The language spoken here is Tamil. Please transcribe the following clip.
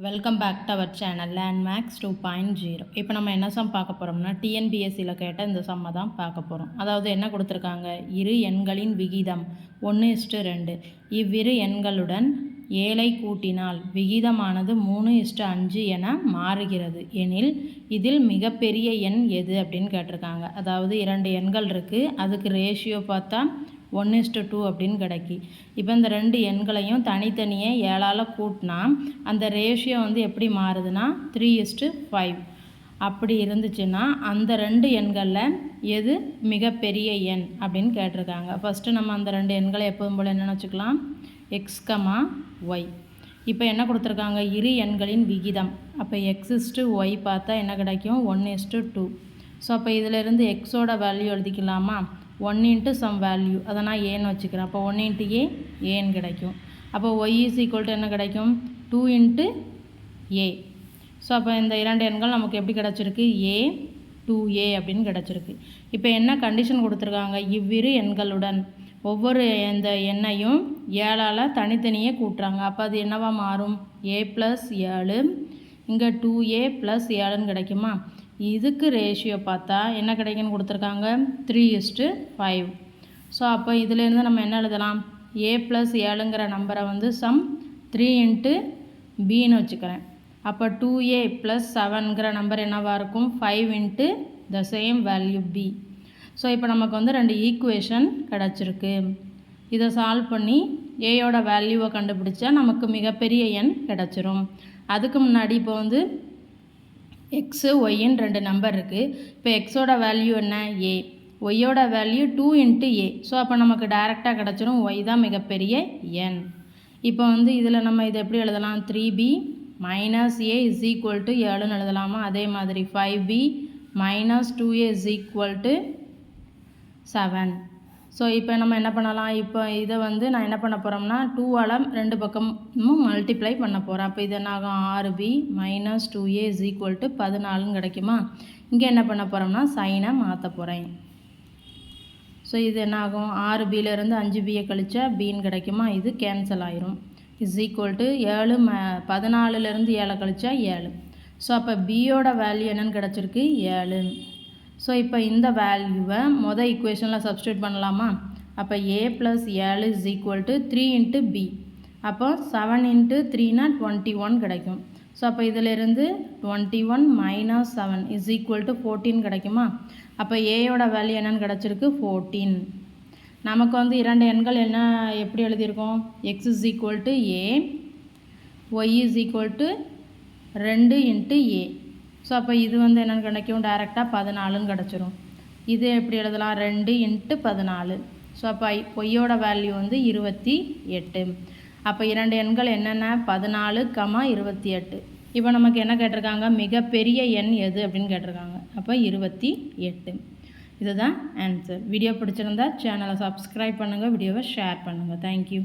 Welcome back to our channel Landmax 2.0. இப்போ நம்ம என்ன சம் பார்க்க போகிறோம்னா டிஎன்பிஎஸ்சியில் கேட்ட இந்த சம்மை தான் பார்க்க போகிறோம். அதாவது என்ன கொடுத்துருக்காங்க, இரு எண்களின் விகிதம் 1:2. இவ்விரு எண்களுடன் 7ஐ கூட்டினால் விகிதமானது 3:5 என மாறுகிறது எனில் இதில் மிகப்பெரிய எண் எது அப்படின்னு கேட்டிருக்காங்க. அதாவது 2 எண்கள் இருக்குது, அதுக்கு ரேஷியோ பார்த்தா 1:2 அப்படின்னு கிடைக்கி. இப்போ இந்த 2 எண்களையும் தனித்தனியே 7ஆல் கூட்டினா அந்த ரேஷியோ வந்து எப்படி மாறுதுன்னா 3:5 அப்படி இருந்துச்சுன்னா அந்த 2 எண்களில் எது மிகப்பெரிய எண் அப்படின்னு கேட்டிருக்காங்க. ஃபஸ்ட்டு நம்ம அந்த 2 எண்களை எப்போதும் போல் என்னென்னு வச்சுக்கலாம், எக்ஸ் கமா ஒய். இப்போ என்ன கொடுத்துருக்காங்க, இரு எண்களின் விகிதம். அப்போ x:y பார்த்தா என்ன கிடைக்கும், 1:2. ஸோ அப்போ இதிலேருந்து எக்ஸோட வேல்யூ எழுதிக்கலாமா, 1 இன்ட்டு சம் வேல்யூ, அதை நான் ஏன்னு வச்சுக்கிறேன். அப்போ 1 இன்ட்டு ஏன்னு கிடைக்கும். அப்போ ஒய் இஸ் ஈக்குவல் டு என்ன கிடைக்கும், 2 இன்ட்டு ஏ. ஸோ அப்போ இந்த 2 எண்கள் நமக்கு எப்படி கிடச்சிருக்கு, ஏ 2a அப்படின்னு கிடச்சிருக்கு. இப்போ என்ன கண்டிஷன் கொடுத்துருக்காங்க, இவ்விரு எண்களுடன் ஒவ்வொரு இந்த எண்ணையும் 7ஆல் தனித்தனியே கூட்டுறாங்க. அப்போ அது என்னவா மாறும், a+7, இங்கே 2a+7ன்னு கிடைக்குமா. இதுக்கு ரேஷியோ பார்த்தா என்ன கிடைக்குன்னு கொடுத்துருக்காங்க, 3:5. ஸோ அப்போ இதிலேருந்து நம்ம என்ன எழுதலாம், a+7ங்கிற நம்பரை வந்து சம் 3 இன்ட்டு பின்னு வச்சுக்கிறேன். அப்போ 2a+7ங்கிற நம்பர் என்னவாக இருக்கும், 5 into the same value b. So இப்போ நமக்கு வந்து 2 ஈக்குவேஷன் கிடச்சிருக்கு. இதை சால்வ் பண்ணி ஏயோட வேல்யூவை கண்டுபிடிச்சா நமக்கு மிகப்பெரிய எண் கிடச்சிரும். அதுக்கு முன்னாடி இப்போ வந்து எக்ஸு ஒய்ன்னு 2 நம்பர் இருக்குது. இப்போ எக்ஸோட வேல்யூ என்ன, ஏ, ஒய்யோட வேல்யூ 2 இன்ட்டு ஏ. ஸோ அப்போ நமக்கு டைரெக்டாக கிடச்சிரும் ஒய் தான் மிகப்பெரிய எண். இப்போ வந்து இதில் நம்ம இதை எப்படி எழுதலாம், 3b minus A is equal to 7ன்னு எழுதலாமா. அதே மாதிரி 5b minus 2a is equal to 7. So இப்போ நம்ம என்ன பண்ணலாம், இப்போ இதை வந்து நான் என்ன பண்ண போகிறோம்னா 2ஆல் 2 பக்கமும் மல்டிப்ளை பண்ண போகிறேன். அப்போ இது என்ன ஆகும், 6b minus 2a is equal to 14ன்னு கிடைக்குமா. இங்கே என்ன பண்ண போகிறோம்னா சைனை மாற்ற போகிறேன். ஸோ இது என்ன ஆகும், 6bலேருந்து 5bயை கழிச்சா பின்னு கிடைக்குமா, இது கேன்சல் ஆயிரும். இஸ் ஈக்குவல் டு 7 14லேருந்து 7 கழிச்சா 7. ஸோ அப்போ பியோட வேல்யூ என்னன்னு கிடச்சிருக்கு, 7. ஸோ இப்போ இந்த வேல்யூவை மொதல் ஈக்குவேஷனில் சப்ஸ்டியூட் பண்ணலாமா. அப்போ a+7 is equal to 3 into b. அப்போ 7 இன்ட்டு 3னா 21 கிடைக்கும். ஸோ அப்போ இதிலிருந்து 21 மைனஸ் 7 இஸ் ஈக்குவல் டு 14 கிடைக்குமா. அப்போ ஏயோட வேல்யூ என்னென்னு கிடச்சிருக்கு, 14. நமக்கு வந்து 2 எண்கள் என்ன எப்படி எழுதியிருக்கோம், x is equal to a, y is equal to 2 into a. So அப்போ இது வந்து என்னென்னு கிடைக்கும், டைரெக்டாக 14ன்னு கிடச்சிரும். இது எப்படி எழுதலாம், 2 இன்ட்டு 14. ஸோ அப்போ ஒய்யோட வேல்யூ வந்து 28. அப்போ 2 எண்கள் என்னென்ன, 14, 28. இப்போ நமக்கு என்ன கேட்டிருக்காங்க, மிகப்பெரிய எண் எது அப்படின்னு கேட்டிருக்காங்க. அப்போ 28. இதுதான் ஆன்சர். வீடியோ பிடிச்சிருந்தா சேனலை சப்ஸ்கிரைப் பண்ணுங்கள், வீடியோவை ஷேர் பண்ணுங்கள். தேங்க்யூ.